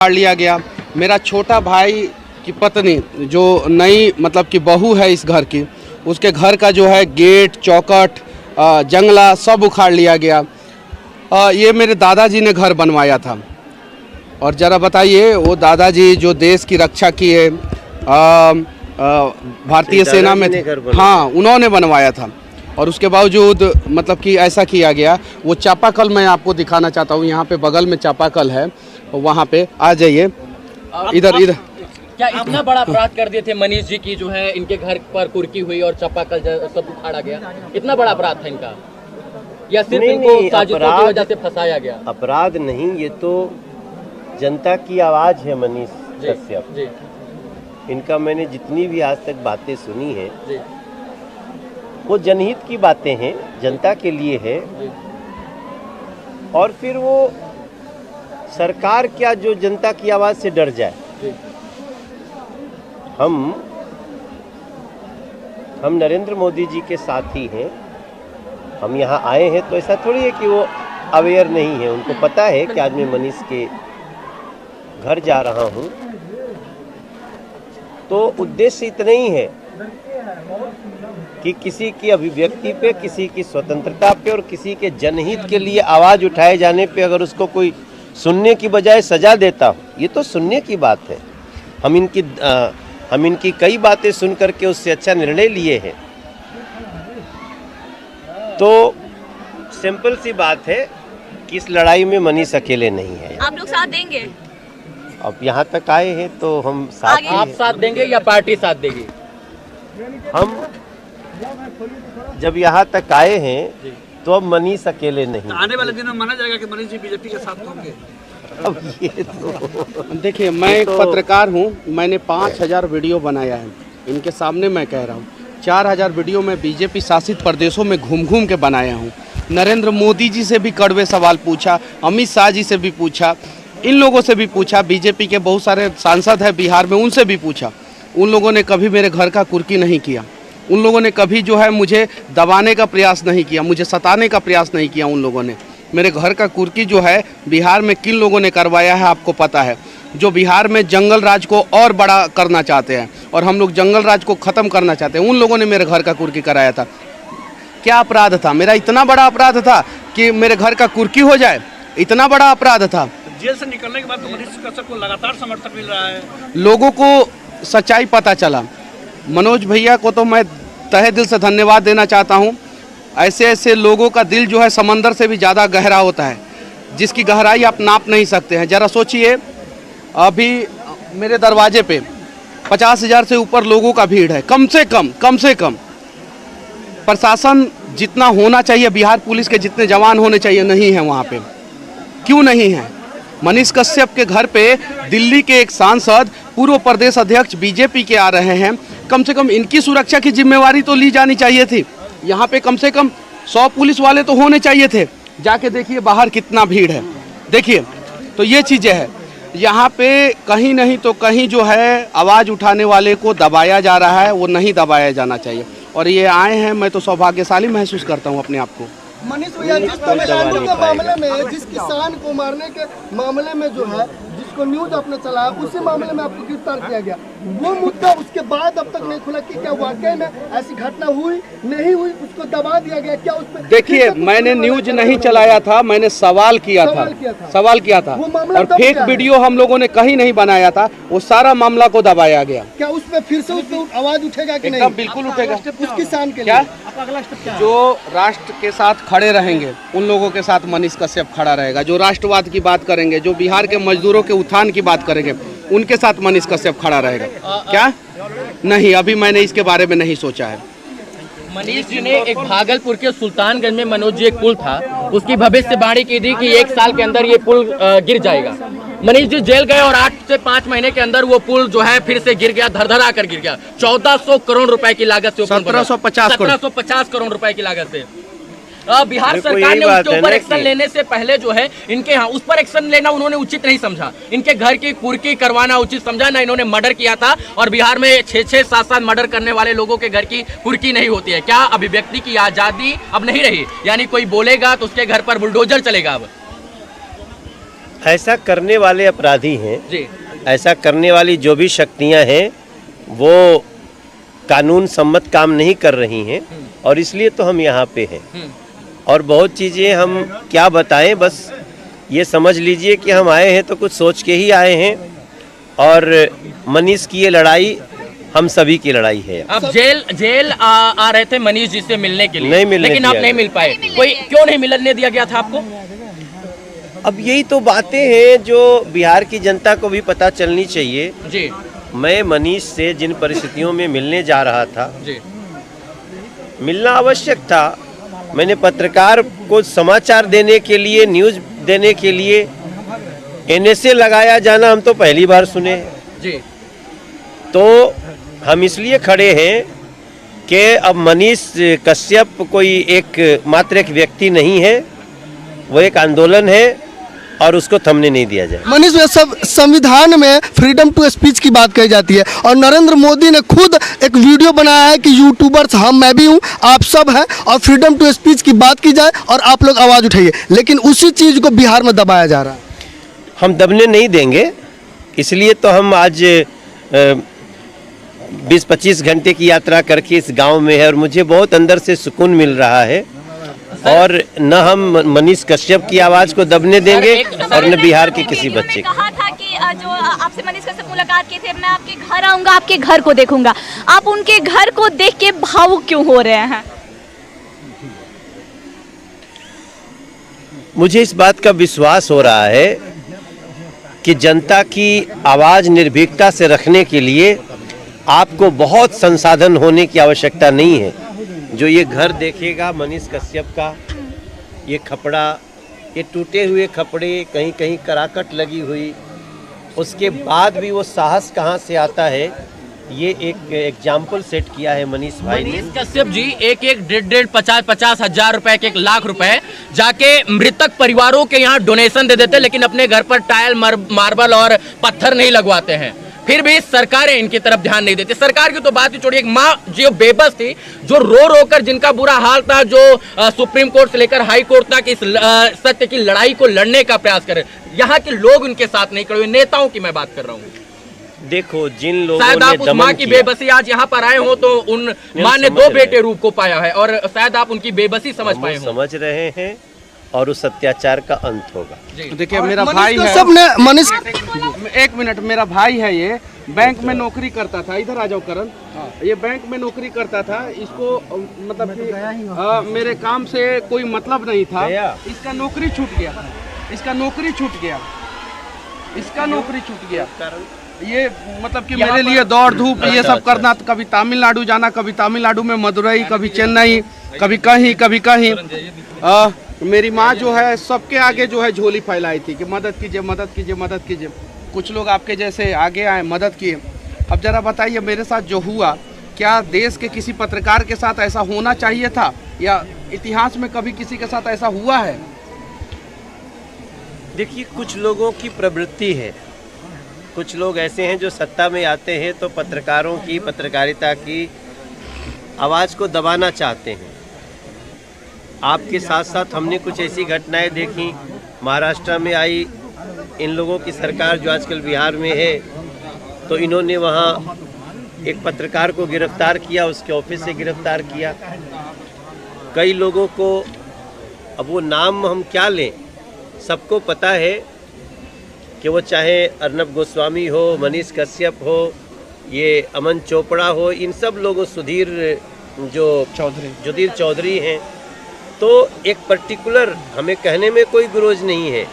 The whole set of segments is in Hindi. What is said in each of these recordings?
उखाड़ लिया गया। मेरा छोटा भाई की पत्नी जो नई मतलब कि बहू है इस घर की, उसके घर का जो है गेट, चौखट, जंगला सब उखाड़ लिया गया। ये मेरे दादाजी ने घर बनवाया था। और ज़रा बताइए, वो दादाजी जो देश की रक्षा की है, भारतीय सेना में थे, हाँ उन्होंने बनवाया था। और उसके बावजूद मतलब कि ऐसा किया गया। वो चापाकल मैं आपको दिखाना चाहता हूँ, यहाँ पे बगल में चापाकल है, वहाँ पे आ जाइए। इधर क्या इतना बड़ा अपराध कर दिए थे मनीष जी की, जो है इनके घर पर कुर्की हुई और चापाकल सब उखाड़ा गया? इतना बड़ा अपराध था इनका, या सिर्फ इनको साजिशों की वजह से फंसाया गया? अपराध नहीं, ये तो जनता की आवाज है मनीष कश्यप जी। इनका मैंने जितनी भी आज तक बातें सुनी है जी, वो जनहित की बातें हैं, जनता के लिए है। और फिर वो सरकार क्या जो जनता की आवाज से डर जाए। हम नरेंद्र मोदी जी के साथी हैं। हम यहाँ आए हैं तो ऐसा थोड़ी है कि वो अवेयर नहीं है, उनको पता है कि आज मैं मनीष के घर जा रहा हूँ। तो उद्देश्य इतना ही है कि किसी की अभिव्यक्ति पे, किसी की स्वतंत्रता पे और किसी के जनहित के लिए आवाज उठाए जाने पे अगर उसको कोई सुनने की बजाय सजा देता हो, ये तो सुनने की बात है। हम इनकी कई बातें सुन करके उससे अच्छा निर्णय लिए हैं। तो सिंपल सी बात है कि इस लड़ाई में मनीष अकेले नहीं है। आप लोग साथ देंगे? अब यहाँ तक आए हैं तो हम साथ। आप साथ देंगे या पार्टी साथ देगी? हम जब यहाँ तक आए हैं तो अब मनीष अकेले नहीं। आने वाले दिनों में माना जाएगा कि मनीष जी बीजेपी के साथ होंगे। अब ये तो देखिए, मैं एक पत्रकार हूँ, मैंने 5000 वीडियो बनाया है। इनके सामने मैं कह रहा हूँ 4000 वीडियो मैं बीजेपी शासित प्रदेशों में घूम घूम के बनाया हूँ। नरेंद्र मोदी जी से भी कड़वे सवाल पूछा, अमित शाह जी से भी पूछा, इन लोगों से भी पूछा, बीजेपी के बहुत सारे सांसद हैं बिहार में, उनसे भी पूछा। उन लोगों ने कभी मेरे घर का कुर्की नहीं किया। उन लोगों ने कभी जो है मुझे दबाने का प्रयास नहीं किया, मुझे सताने का प्रयास नहीं किया। उन लोगों ने मेरे घर का कुर्की जो है बिहार में किन लोगों ने करवाया है आपको पता है। जो बिहार में जंगल राज को और बड़ा करना चाहते हैं और हम लोग जंगल राज को ख़त्म करना चाहते हैं, उन लोगों ने मेरे घर का कुर्की कराया था। क्या अपराध था मेरा? इतना बड़ा अपराध था कि मेरे घर का कुर्की हो जाए? इतना बड़ा अपराध था। जेल से निकलने के बाद तो मनीष कश्यप को लगातार समर्थन मिल रहा है। लोगों को सच्चाई पता चला। मनोज भैया को तो मैं तहे दिल से धन्यवाद देना चाहता हूँ। ऐसे ऐसे लोगों का दिल जो है समंदर से भी ज़्यादा गहरा होता है, जिसकी गहराई आप नाप नहीं सकते हैं। ज़रा सोचिए, अभी मेरे दरवाजे पे 50,000 से ऊपर लोगों का भीड़ है, कम से कम। प्रशासन जितना होना चाहिए, बिहार पुलिस के जितने जवान होने चाहिए, नहीं है वहाँ पे। क्यों नहीं है? मनीष कश्यप के घर पे दिल्ली के एक सांसद, पूर्व प्रदेश अध्यक्ष बीजेपी के आ रहे हैं। कम से कम इनकी सुरक्षा की जिम्मेवारी तो ली जानी चाहिए थी। यहाँ पे कम से कम 100 पुलिस वाले तो होने चाहिए थे। जाके देखिए बाहर कितना भीड़ है, देखिए। तो ये चीज़ें हैं यहाँ पे। कहीं नहीं तो कहीं जो है आवाज़ उठाने वाले को दबाया जा रहा है, वो नहीं दबाया जाना चाहिए। और ये आए हैं, मैं तो सौभाग्यशाली महसूस करता हूँ अपने आप को। मनीष भैया, जिस तमिलनाडु के मामले में, जिस किसान को मारने के मामले में जो है, जिसको न्यूज आपने चलाया, उसी मामले में आपको गिरफ्तार किया गया, वो मुद्दा उसके बाद अब तक नहीं खुला कि क्या वाकई में ऐसी घटना हुई नहीं हुई, उसको दबा दिया गया क्या? उसमें देखिए, मैंने न्यूज नहीं चलाया था, मैंने सवाल किया था। और फेक वीडियो हम लोगों ने कहीं नहीं बनाया था, वो सारा मामला को दबाया गया। क्या उसमें फिर से आवाज उठेगा कि नहीं? एकदम बिल्कुल उठेगा। उस किसान के क्या अगला स्टेप क्या? जो राष्ट्र के साथ खड़े रहेंगे, उन लोगों के साथ मनीष कश्यप खड़ा रहेगा। जो राष्ट्रवाद की बात करेंगे, जो बिहार के मजदूरों के उत्थान की बात करेंगे, उनके साथ मनीष कश्यप खड़ा रहेगा। क्या नहीं, अभी मैंने इसके बारे में नहीं सोचा है। मनीष जी ने एक भागलपुर के सुल्तानगंज में मनोज जी एक पुल था, उसकी भविष्यवाणी की थी कि 1 साल के अंदर ये पुल गिर जाएगा। मनीष जी जेल गए और 8 से 5 महीने के अंदर वो पुल जो है फिर से गिर गया, धड़धड़ा कर गिर गया। 1400 करोड़ रुपए की लागत से, 1750 करोड़ रुपए की लागत से। बिहार सरकार ने उसके ऊपर एक्शन लेने से पहले जो है इनके यहाँ उस पर एक्शन लेना उन्होंने उचित नहीं समझा। इनके घर की कुर्की करवाना उचित समझा ना। इन्होंने मर्डर किया था और बिहार में 6-6, 7-7 मर्डर करने वाले लोगों के घर की कुर्की नहीं होती है। क्या अभिव्यक्ति की आजादी अब नहीं रही? यानी कोई बोलेगा तो उसके घर पर बुलडोजर चलेगा अब? ऐसा करने वाले अपराधी हैं, जी ऐसा करने वाली जो भी शक्तियां हैं वो कानून सम्मत काम नहीं कर रही हैं और इसलिए तो हम यहाँ पे हैं। और बहुत चीज़ें हम क्या बताएं, बस ये समझ लीजिए कि हम आए हैं तो कुछ सोच के ही आए हैं और मनीष की ये लड़ाई हम सभी की लड़ाई है। आप जेल आ रहे थे मनीष जी से मिलने के लिए, नहीं मिलने लेकिन आप दिया नहीं गया। मिल पाए। कोई क्यों नहीं मिलने दिया गया था आपको? अब यही तो बातें हैं जो बिहार की जनता को भी पता चलनी चाहिए। जी मैं मनीष से जिन परिस्थितियों में मिलने जा रहा था, जी मिलना आवश्यक था। मैंने पत्रकार को समाचार देने के लिए, न्यूज़ देने के लिए NSA लगाया जाना हम तो पहली बार सुने हैं। जी तो हम इसलिए खड़े हैं कि अब मनीष कश्यप कोई मात्र एक व्यक्ति नहीं है, वो एक आंदोलन है और उसको थमने नहीं दिया जाए। मनीष भाई, सब संविधान में फ्रीडम टू स्पीच की बात कही जाती है और नरेंद्र मोदी ने खुद एक वीडियो बनाया है कि यूट्यूबर्स मैं भी हूं, आप सब हैं और फ्रीडम टू स्पीच की बात की जाए और आप लोग आवाज़ उठाइए, लेकिन उसी चीज़ को बिहार में दबाया जा रहा है। हम दबने नहीं देंगे, इसलिए तो हम आज 20-25 घंटे की यात्रा करके इस गांव में है और मुझे बहुत अंदर से सुकून मिल रहा है। और न हम मनीष कश्यप की आवाज़ को दबने देंगे और न बिहार के किसी बच्चे को। कहा था कि जो आपसे मनीष कश्यप मुलाकात की थी, मैं आपके घर आऊंगा, आपके घर को देखूंगा। आप उनके घर को देख के भावुक क्यों हो रहे हैं? मुझे इस बात का विश्वास हो रहा है कि जनता की आवाज़ निर्भीकता से रखने के लिए आपको बहुत संसाधन होने की आवश्यकता नहीं है। जो ये घर देखेगा मनीष कश्यप का, ये खपड़ा, ये टूटे हुए खपड़े, कहीं कहीं कराकट लगी हुई, उसके बाद भी वो साहस कहाँ से आता है, ये एक एग्जाम्पल सेट किया है मनीष भाई ने। मनीष कश्यप जी एक 50-50 हजार रुपए, 1 लाख रुपए जाके मृतक परिवारों के यहाँ डोनेशन दे देते, लेकिन अपने घर पर टाइल, मार्बल और पत्थर नहीं लगवाते हैं। फिर भी सरकारें इनकी तरफ ध्यान नहीं देती। सरकार की तो बात ही छोड़िए, एक माँ जो बेबस थी, जो रो रो कर, जिनका बुरा हाल था, जो सुप्रीम कोर्ट से लेकर हाई कोर्ट तक इस सत्य की लड़ाई को लड़ने का प्रयास करे, यहाँ के लोग उनके साथ नहीं खड़े हुए। नेताओं की मैं बात कर रहा हूँ। देखो, जिन लोगों शायद ने आप उस माँ की बेबसी आज यहाँ पर आए हो तो उन माँ ने 2 बेटे रूप को पाया है और शायद आप उनकी बेबसी समझ पाए हो। समझ रहे हैं और उस अत्याचार का अंत होगा। देखिए, मेरा भाई है, सबने मनीष 1 मिनट, मेरा भाई है, ये बैंक में नौकरी करता था। इधर आ जाओ करण। ये बैंक में नौकरी करता था। इसको मतलब कि मेरे काम से कोई मतलब नहीं था। इसका नौकरी छूट गया, इसका नौकरी छूट गया, इसका नौकरी छूट गया। ये मतलब कि मेरे लिए दौड़ धूप ये सब करना, तो कभी तमिलनाडु जाना, कभी तमिलनाडु में मदुरई, कभी चेन्नई, कभी कहीं कभी कहीं। मेरी माँ जो है सबके आगे जो है झोली फैलाई थी कि मदद कीजिए, मदद कीजिए, मदद कीजिए। कुछ लोग आपके जैसे आगे आए, मदद किए। अब जरा बताइए, मेरे साथ जो हुआ, क्या देश के किसी पत्रकार के साथ ऐसा होना चाहिए था या इतिहास में कभी किसी के साथ ऐसा हुआ है? देखिए, कुछ लोगों की प्रवृत्ति है, कुछ लोग ऐसे हैं जो सत्ता में आते हैं तो पत्रकारों की, पत्रकारिता की आवाज़ को दबाना चाहते हैं। आपके साथ साथ हमने कुछ ऐसी घटनाएं देखी, महाराष्ट्र में आई, इन लोगों की सरकार जो आजकल बिहार में है, तो इन्होंने वहाँ एक पत्रकार को गिरफ्तार किया, उसके ऑफिस से गिरफ्तार किया। कई लोगों को, अब वो नाम हम क्या लें, सबको पता है कि वो चाहे अर्नब गोस्वामी हो, मनीष कश्यप हो, ये अमन चोपड़ा हो, इन सब लोगों, सुधीर चौधरी हैं। तो एक पर्टिकुलर, हमें कहने में कोई गुरोज नहीं है।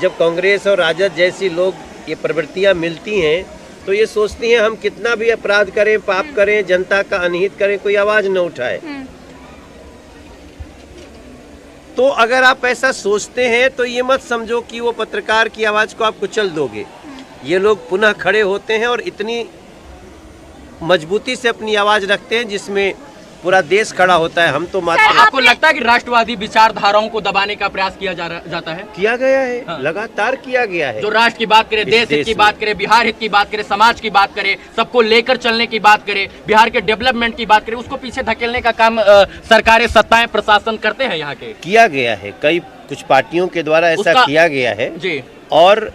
जब कांग्रेस और राजद जैसी लोग ये प्रवृत्तियां मिलती हैं तो ये सोचती हैं हम कितना भी अपराध करें, पाप करें, जनता का अनहित करें, कोई आवाज़ न उठाए। तो अगर आप ऐसा सोचते हैं तो ये मत समझो कि वो पत्रकार की आवाज़ को आप कुचल दोगे। ये लोग पुनः खड़े होते हैं और इतनी मजबूती से अपनी आवाज़ रखते हैं जिसमें पूरा देश खड़ा होता है। हम तो मात्र, आपको लगता है कि राष्ट्रवादी विचारधाराओं को दबाने का प्रयास किया जाता है? किया गया है, हाँ। लगातार किया गया है। जो राष्ट्र की बात करे, देश हित की बात करे, बिहार हित की बात करे, समाज की बात करे, सबको लेकर चलने की बात करे, बिहार के डेवलपमेंट की बात करे, उसको पीछे धकेलने का काम सरकारें, सत्ताएं, प्रशासन करते हैं यहाँ के। किया गया है, कुछ पार्टियों के द्वारा ऐसा किया गया है। जी, और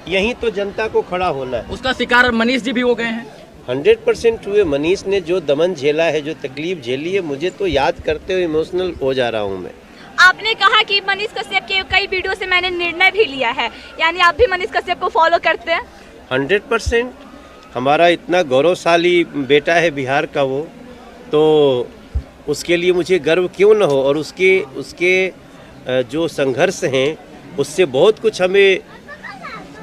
यहीं तो जनता को खड़ा होना है। उसका शिकार मनीष जी भी हो गए हैं। 100% हुए। मनीष ने जो दमन झेला है, जो तकलीफ झेली है, मुझे तो याद करते हुए इमोशनल हो जा रहा हूँ मैं। आपने कहा कि मनीष कश्यप के कई वीडियो से मैंने निर्णय भी लिया है, यानी आप भी मनीष कश्यप को फॉलो करते हैं? 100%। हमारा इतना गौरवशाली बेटा है बिहार का वो, तो उसके लिए मुझे गर्व क्यों न हो। और उसके जो संघर्ष हैं उससे बहुत कुछ हमें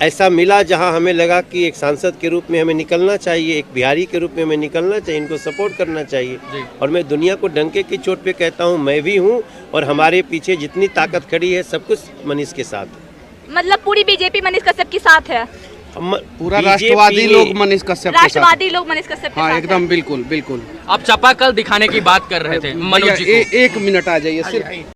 ऐसा मिला जहां हमें लगा कि एक सांसद के रूप में हमें निकलना चाहिए, एक बिहारी के रूप में हमें निकलना चाहिए, इनको सपोर्ट करना चाहिए। और मैं दुनिया को डंके की चोट पे कहता हूं, मैं भी हूं और हमारे पीछे जितनी ताकत खड़ी है सब कुछ मनीष के साथ है। मतलब पूरी बीजेपी मनीष कश्यप के साथ है? पूरा राष्ट्रवादी लोग मनीष कश्यप के साथ। राष्ट्रवादी लोग मनीष कश्यप के हाँ साथ एकदम हैं। बिल्कुल बिल्कुल। आप चापाकल दिखाने की बात कर रहे थे मनोज जी को। एक मिनट आ जाइए सिर्फ।